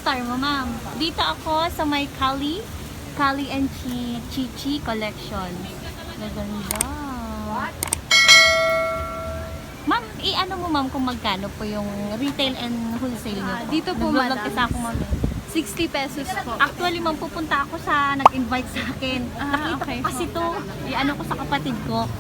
star mo, ma'am? Dito ako sa may Kali and Chichi collection. Maganda. Ma'am, i-ano mo ma'am kung magkano po yung retail and wholesale niyo po? Dito po, Nag-vlog madam. kasi ako, ma'am. 60 pesos po. Actually, ma'am, pupunta ako sa nag-invite sa akin. Nakita okay ko kasi po. to, i-ano ko sa kapatid ko.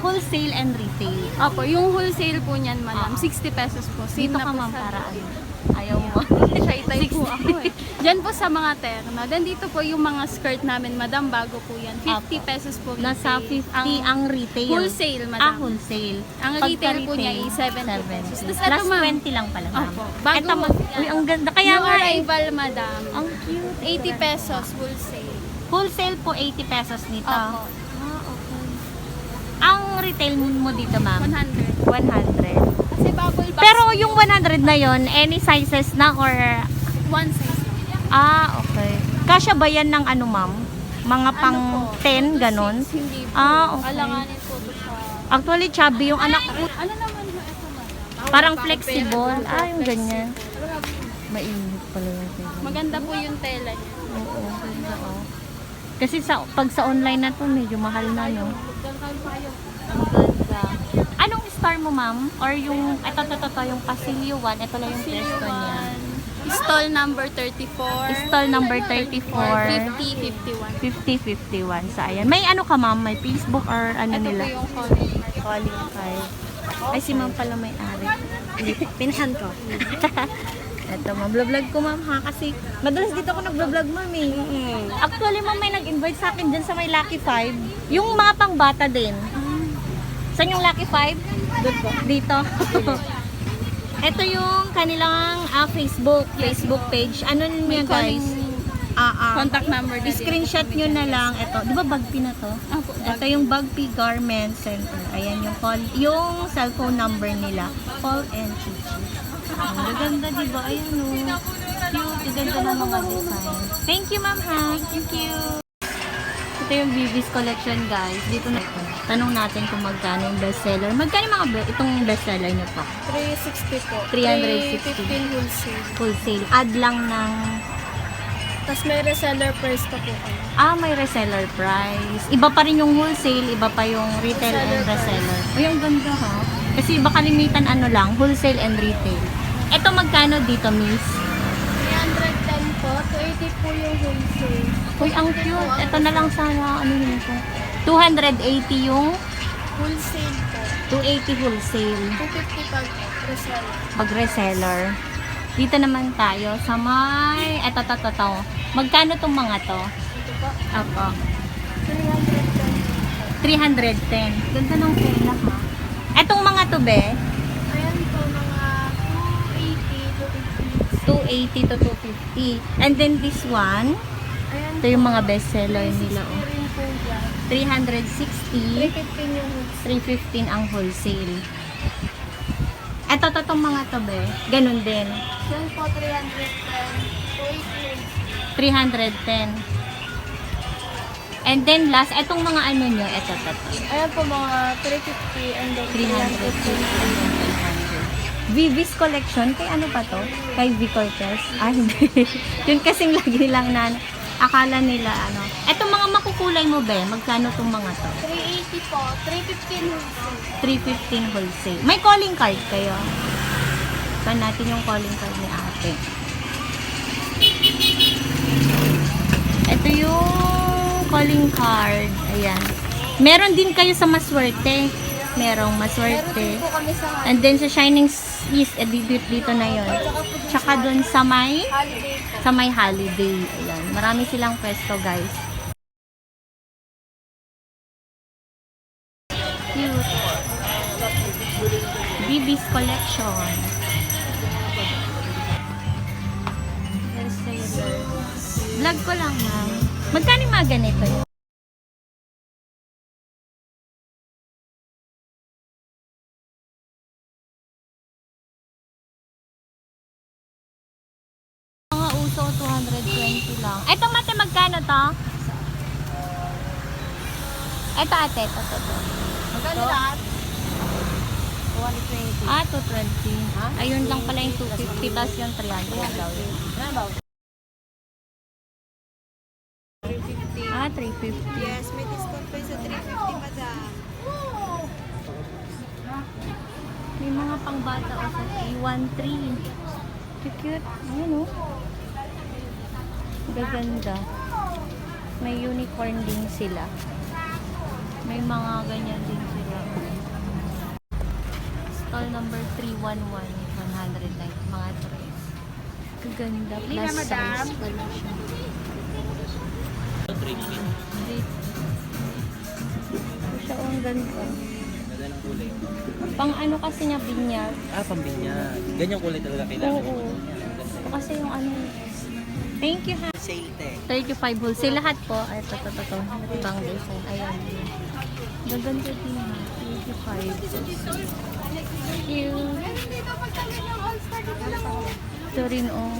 Wholesale and retail. Opo, yung wholesale po niyan, madam, 60 pesos po. Same Dito na ka po ma'am sa- para ano. Ayaw mo. Shy type po ako eh. Diyan po sa mga terno. Then dito po yung mga skirt namin, madam, bago po yan. 50 pesos po. Nasa retail. 50 ang retail. Wholesale, madam. Wholesale. Ang retail po niya ay 70 pesos. Tapos ito, Plus ma'am. 20 lang pala, ma'am. Opo. Bago Ito, mo yan. uy, ang ganda. Kaya Yung nga eh. arrival, madam. Ang cute. 80 pesos wholesale. Wholesale po 80 pesos nito. Opo. Okay. Ang retail mo dito, ma'am? 100. 100. Kasi bubble box. Pero yung 100 na yon, any sizes na or... one size. Okay. Kasya ba yan ng ano, ma'am? Mga pang Ano po? 10, ganon? Hindi po. Okay. Alanganin po ito sa... Actually, chubby yung anak ko. Ano naman yung ito, madam? Parang flexible. Yung ganyan. Mainit pala yung tela. Maganda po yung tela niya. Oo, ganda oh. Kasi pag sa online na to, medyo mahal na, no? Ang ganda. Anong star mo, ma'am? Or yung, ito, yung Pasilio 1, ito lang yung presto niya. Stall number 34. Stall number 34. 50-51. 50-51. So, ayan. May ano ka, ma'am? May Facebook or ano Ito nila? po yung calling. Calling card. Ay, si ma'am pala may ari. Pinahan ko. Ito, ma'am. Vlog ko, ma'am, ha? Kasi madalas dito ako nag-vlog, ma'am, eh. Actually, ma'am, may nag-invite sa akin dyan sa may Lucky 5. Yung mga pangbata din. Saan yung Lucky 5? Dito. Ito yung kanilang Facebook page. Ano niya, guys? Contact number na din. Screenshot nyo na lang. Ito, di ba Bagpi na to? Opo, Ito yung Bagpi Garment Center. Ayan yung cellphone number nila. Paul and Chichi. Ang ganda, di ba? Ayan o. Cute. Ang ganda ng mga design. Thank you, ma'am, ha? Thank you. Ito yung BB's collection, guys. Dito na ito. Tanong natin kung magkano yung bestseller. Magkano yung mga itong bestseller nyo po? 360 po. 360. 315 wholesale. Wholesale. Add lang ng... Tapos may reseller price pa po kayo. may reseller price. Iba pa rin yung wholesale, iba pa yung retail and Reseller price. reseller. Ay, ang ganda, ha? Kasi iba kalimitan ano lang, wholesale and retail. Ito magkano dito, miss? 310 po. 280 po yung wholesale. Uy, ang cute. Ito na lang sana, ano yun ito? 280 yung Wholesale po. 280 wholesale. 250 pag reseller. Pag reseller. Dito naman tayo sa may... Ito. Magkano tong mga to? Ito po. Apo. 310. 310. Ganda ng tela, ha? Etong mga to, be? Ayan po, mga 280 to 280 to 250. 250. And then this one, Ayan ito yung mga bestseller nila, oh. rin po dyan. 360, 315 yung wholesale. 315 ang wholesale. Ito, itong mga to, be? Ganun din. Yan po, 310. 280. 310. And then last, etong mga ano nyo, ito. Ayan po, mga 350 and then 350. VV's collection, kay ano pa to? Kay V. Cortez? Hindi. Yun kasing lagi nilang akala nila ano. Etong mga makukulay mo, be? Magkano tong mga to? 380 po, 315 wholesale. 315 wholesale. May calling card kayo. Saan natin yung calling card ni ate. Ito yung calling card. Ayan. Meron din kayo sa Maswerte. Merong Meron Maswerte. din po kami sa And then sa Shining East, dito na yon. Tsaka dun sa may holiday po. holiday. Ayan. Marami silang pwesto, guys. Cute. BB's collection. Vlog ko lang, ma'am. Magkano yung mga ganito? Mga uso, 220 lang. Ito, mate, magkano to? Ito, ate, ito. Magkano lahat? Ah, 220. Ayun lang pala yung 250, tapos yung 300 daw yun. Ah, 350. Yes, may discount pa sa 350, madam. May mga pangbata o sa A13. Cute. Ayun o. Gaganda. May unicorn din sila. May mga ganyan din sila. Stall number 311. 190. Mga dress. Gaganda. Plus size pala siya. Siya o, ang ganda. Pang ano kasi niya, binyag. Pambinya. Ganyang kulay talaga kailangan. Oo. Kasi yung ano. Thank you ha. Sale 35 wholesale lahat po. Ay, ito. Ibang design. Ayan. Gaganda din ha. 35. Cute. Ito rin oh.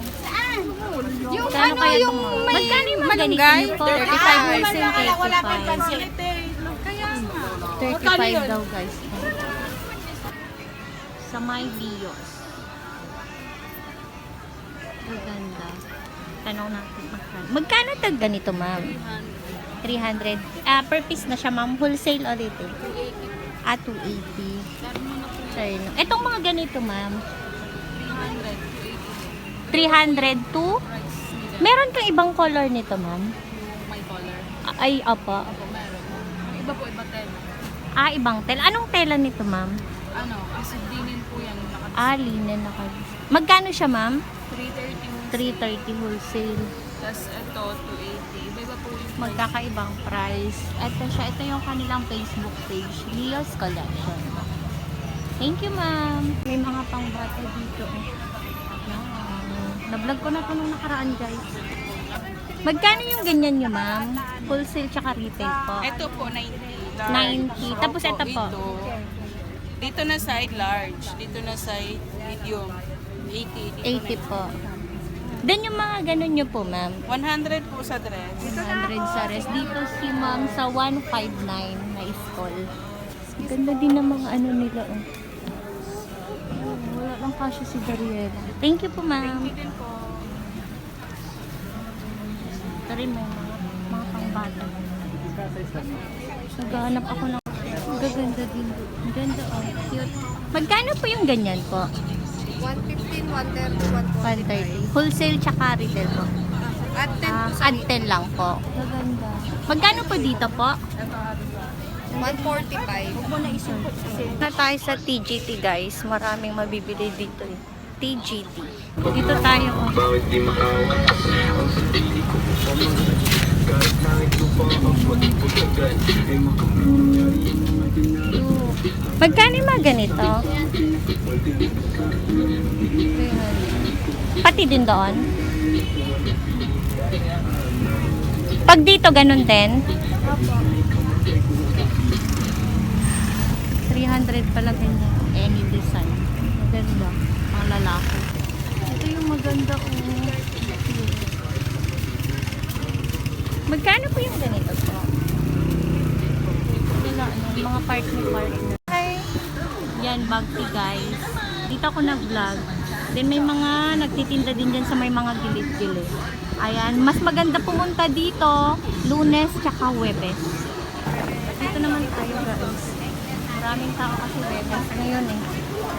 Yung Kano ano, kaya yung itong- may Magkano yung mga ganito malunggay? niyo po? 35 wholesale, 35. Kaya nga. 35 daw guys. Sa may bios. Maganda. Tanong natin magkano. Magkano tag ganito ma'am? 300. Per piece na siya ma'am. Wholesale o retail? 280. Sorry no. Itong mga ganito ma'am. 300 to? Meron kang ibang color nito ma'am? May color. Ay, apa. Meron. Iba po, iba tela. Ibang tela. Anong tela nito ma'am? Ano, kasi dinin po yan. Linen na kayo. Magkano siya ma'am? 330. 330 wholesale. Tapos ito, 280. Iba-iba po yung Magkakaibang price. Ito siya. Ito yung kanilang Facebook page. Leo's Collection. Thank you, ma'am. May mga pangbata dito. Na-vlog ko na ito nung nakaraan, guys. Magkano yung ganyan nyo, ma'am? Wholesale tsaka retail po. Ito po, 90. 90. Tapos ito po. Dito na side large. Dito na side medium. 80. 80 po. Then yung mga ganun nyo po, ma'am. 100 po sa dress. 100 sa res. Dito si ma'am sa 159 na stall. Ganda din ng mga ano nila, oh. Wala lang kasya si Dariela. Thank you po, ma'am. Ito rin may mga pangbata. Naghahanap ako ng gaganda din. Ang ganda, oh. Cute. Magkano po yung ganyan po? 115, 130, 130. Wholesale tsaka retail po. At 10 po sa Ad 10 lang po. Gaganda. Magkano po dito po? 145. Na tayo sa TGT guys. Maraming mabibili dito eh. TGT. Dito tayo. Oh. Magkano yung mga ganito? Pati din doon? Pag dito ganun din? 300 pala ganyan. Any design. Maganda. Ang lalaki. Ito yung maganda oh. Magkano po yung ganito po? Wala, ano, mga partner. Hi! Yan, bag tea guys. Dito ako nag-vlog. Then may mga nagtitinda din dyan sa may mga gilid-gilid. Ayan, mas maganda pumunta dito Lunes tsaka Huwebes. Dito naman tayo guys. Maraming tao kasi Huwebes ngayon eh.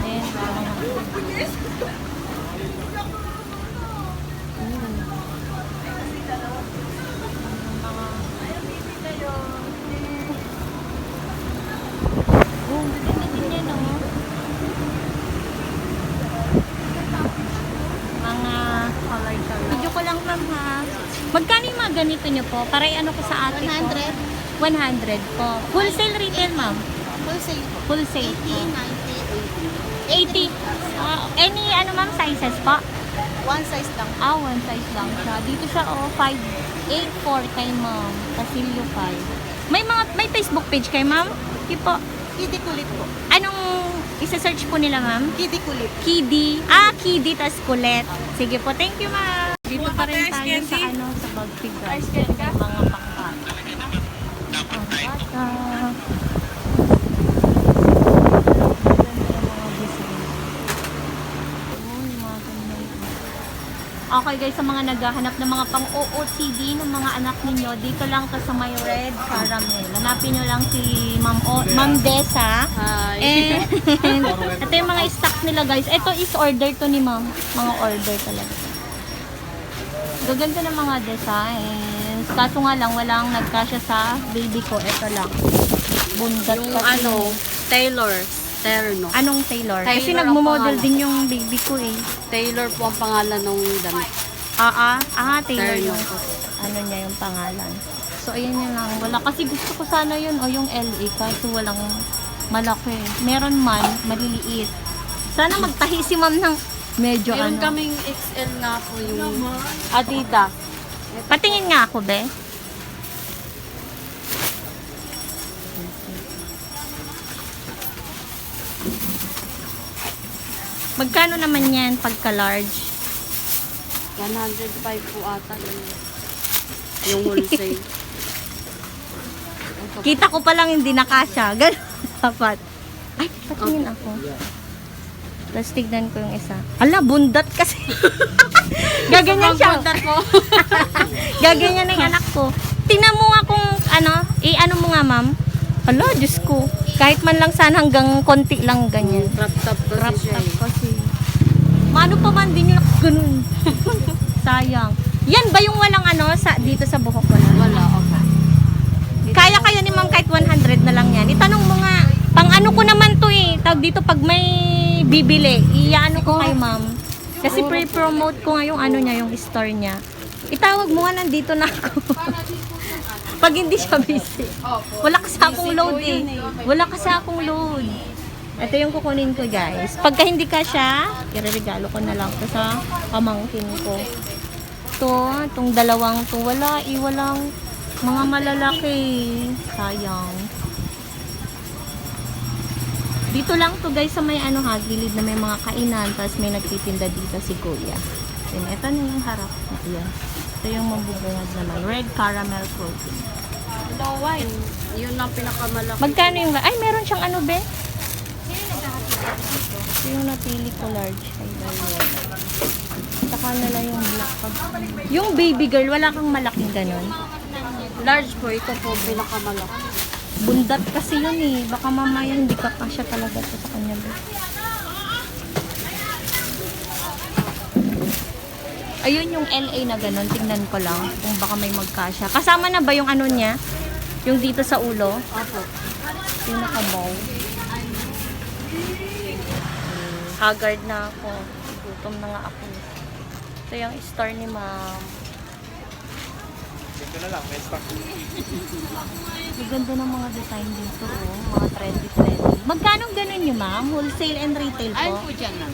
Ayan, video ko lang ma'am ha. Magkano yung mga ganito nyo po? Para ano ko sa ate ko? 100 po. Wholesale retail ma'am? Wholesale po. Wholesale po. 80, 90, 80. Any ano ma'am sizes po? One size lang. One size lang siya. Dito siya 584 kay ma'am. Casilio 5. May Facebook page kay ma'am? Di po. Kidi kulit po. Anong isa-search po nila ma'am? Kidi kulit. Kidi. Kidi tas kulet. Sige po, thank you ma'am. Dito pa rin tayo sa sa Bagpig guys. May mga pangkat. Pangkata. Okay guys, sa mga naghahanap ng mga pang-OOTD ng mga anak ninyo, dito lang to sa may red caramel. Hanapin nyo lang si Ma'am Desa. Hi. And ito yung mga stock nila guys. Ito is order to ni Ma'am. Mga order talaga. Gaganda ng mga designs. Kaso nga lang, walang nagkasya sa baby ko. Ito lang. Bundat Yung kasi. Taylor. Terno. Anong Taylor? Kasi Taylor ang nagmo-model pangalan. din yung baby ko eh. Taylor po ang pangalan ng damit. Taylor Terno. yung ano niya yung pangalan. So, ayan yun lang. Wala. Kasi gusto ko sana yun o yung LA kaso walang malaki. Meron man, maliliit. Sana magtahi si ma'am ng medyo Meron ano. kaming XL nga po yung Adidas. Patingin nga ako, be. Magkano naman yan pagka large? 105 po ata yung wholesale. Kita ko pa lang hindi nakasya. Ganun dapat. Ay, patingin ako. Tapos tignan ko yung isa. Ala, bundat kasi. Gaganyan siya. po. Gaganyan na yung anak ko. Tingnan mo nga kung ano, ano mo nga ma'am. Ala, Diyos ko. Kahit man lang sana hanggang konti lang ganyan. Crop top Crop kasi siya top eh. kasi. Mano pa man din yung ganun. Sayang. Yan ba yung walang ano sa dito sa buhok ko lang? Wala, okay. Kaya kayo ni ma'am kahit 100 na lang yan. Itanong mo nga, pang ano ko naman to eh. Tawag dito pag may bibili, iyaano ko kay ma'am. Kasi pre-promote ko nga yung ano niya, yung store niya. Itawag mo nga nandito na ako. Pag hindi siya busy. Wala kasi akong load eh. Wala kasi akong load. Ito yung kukunin ko guys. Pagka hindi ka siya, ireregalo ko na lang to sa pamangkin ko. Itong dalawang to, walang mga malalaki. Sayang. Dito lang to guys sa may ano ha, gilid na may mga kainan. Tapos may nagtitinda dito si Kuya. And ito na yung harap. Ayan. Ito yung mabubungad naman. Red caramel protein. Wine. Yun ang pinakamalaki. Magkano yung... Ay, meron siyang ano, be? Ito yung napili ko large. Ay, dahil. Saka na lang yung black. Yung baby girl, wala kang malaking ganun. Large po, ito po pinakamalaki. Bundat kasi yun eh. Baka mamaya hindi ka kasya talaga to sa kanya, be. Ayun yung LA na ganun. Tingnan ko lang kung baka may magkasya. Kasama na ba yung ano niya? Yung dito sa ulo? Opo. Yung nakabaw. Haggard na ako. Gutom na nga ako. Ito yung store ni ma'am. Ito na lang, may stock. Ang ganda ng mga design dito, oh. Mga trendy. Magkano ganun yun, ma'am? Wholesale and retail Ayun po? po dyan na.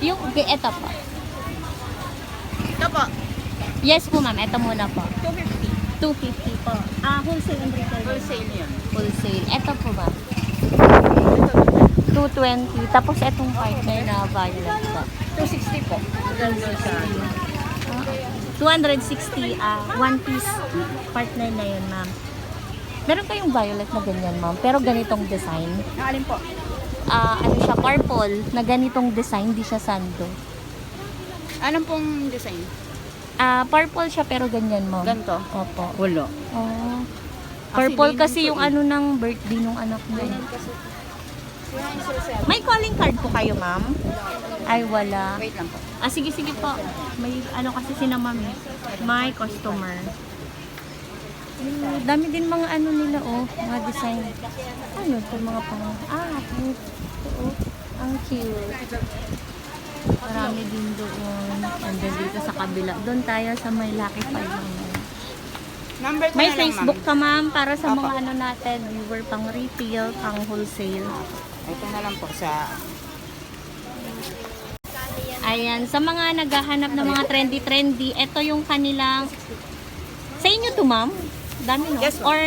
Yung, eto po. Ito po. Yes po, ma'am. Eto muna po. 250. 250 po. Wholesale and retail. Wholesale yan. Wholesale. Eto po, ma'am. 220. Tapos etong partner na violet po. 260 po. 260, one piece partner na yun, ma'am. Meron kayong violet na ganyan, ma'am. Pero ganitong design. Alin po? Ano siya, purple, na ganitong design, di siya sando. Anong pong design? Purple siya pero ganyan, ma'am. Ganto? Opo. Wala. Oh. Purple kasi ganyan yung po ano ng birthday nung anak niya. kasi. May calling card po kayo, ma'am? Ay, wala. Wait lang po. Sige po. May ano kasi sina mami. My customer. Dami din mga ano nila, oh. Mga design. Ano ito, mga pang... cute. Ito, oh. Ang cute. Marami din doon. And then dito sa kabila. Doon tayo sa may Lucky 5 naman. Number 2 May na lang, Facebook ma'am. ka, ma'am, para sa mga ano natin. Viewer pang retail, pang wholesale. Ito na lang po sa... Ayan, sa mga naghahanap ng mga trendy, ito yung kanilang... Sa inyo to, ma'am? Dami, no? Yes, ma'am. Or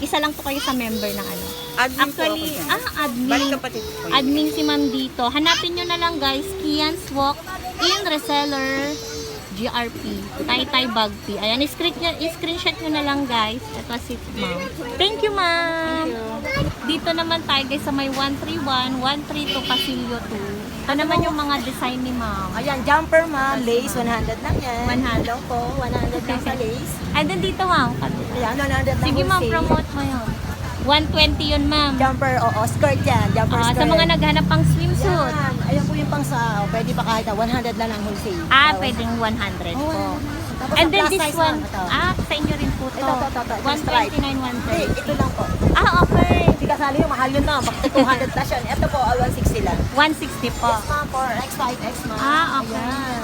isa lang to kayo sa member ng ano? Admin Actually, po ako dyan. admin. Balik kapatid po. Admin si ma'am dito. Hanapin nyo na lang, guys. Kian's Walk in Reseller GRP. Tay-tay Bagpi. Ayan, screenshot nyo na lang, guys. Ito si ma'am. Thank you, ma'am. Dito naman tayo, guys, sa may 131, 132 Pasilio 2. Ito naman yung mga design ni ma'am. Ayan, jumper ma'am, lace, 100 lang yan. 100. Hello po, 100 lang sa lace. And then dito ma'am. Ayan, 100 lang Sige ma'am, wholesale. promote mo yun. 120 yun ma'am. Jumper, oo, skirt yan, jumper Ah, skirt. sa mga naghanap pang swimsuit. Yan, ayan po yung pang sa, pwede pa kahit 100 lang ang wholesale. Pwedeng 100 Oo, po. Tapos And ang then plus this size, one, ma'am, ito. sa inyo rin po to. Ito, yung stripe. 129, Hindi, 130. ito lang po. Okay. Hindi kasali yung mahal yun ma'am, bakit 200 plus yun. Ito po, 160 lang. 160 po. Yes ma'am, for X5X ma'am. Okay. Ayan.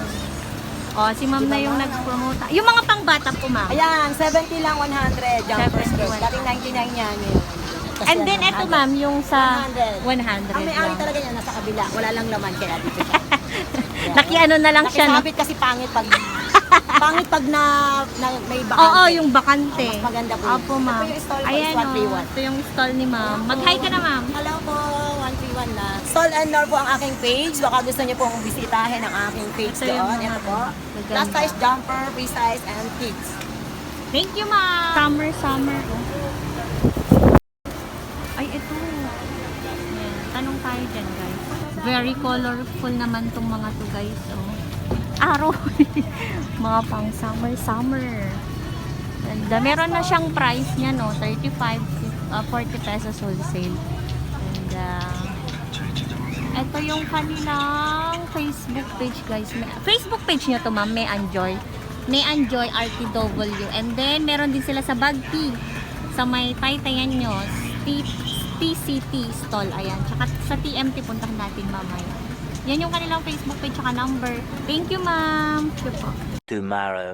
Si ma'am na yung nag-promote. Yung mga pangbata po ma'am. Ayan, 70 lang 100, jumper 70, skirt. 100. Dating 99 yan. Kasi And then yan, ito 100. ma'am, yung sa 100. 100 Ang may-ari lang. talaga niya nasa kabila, wala lang laman kaya dito siya. Ayan. Nakiano na lang siya, no? Nakisabit kasi pangit pag na may bakante. Oo, yung bakante. Mas maganda po. Opo, ma'am. Ito yung stall ko, Ayan, is oh. 131. Ito yung stall ni ma'am. Mag-hi ka na, ma'am. Hello po, 131 na. Stall and Nor po ang aking page. Baka gusto niyo pong bisitahin ang aking page Ito yung doon. mga Ito po. maganda. Plus size jumper, free size, and kids. Thank you, ma'am. Summer. Oh. Ay, ito. Ayan. Tanong tayo dyan, guys. Very colorful naman tong mga to, guys. Oh. Araw. Mga pang summer. And meron na siyang price niya, no? 35, 40 pesos wholesale. And ito yung kanilang Facebook page, guys. Facebook page niyo to, ma'am. May Enjoy RTW. And then, meron din sila sa Bagpi. Sa may Taytayan nyo. TCT stall. Ayan. Tsaka sa TMT, puntahan natin mamaya. Yan yung kanilang Facebook page tsaka number. Thank you, ma'am. Sure po. Tomorrow.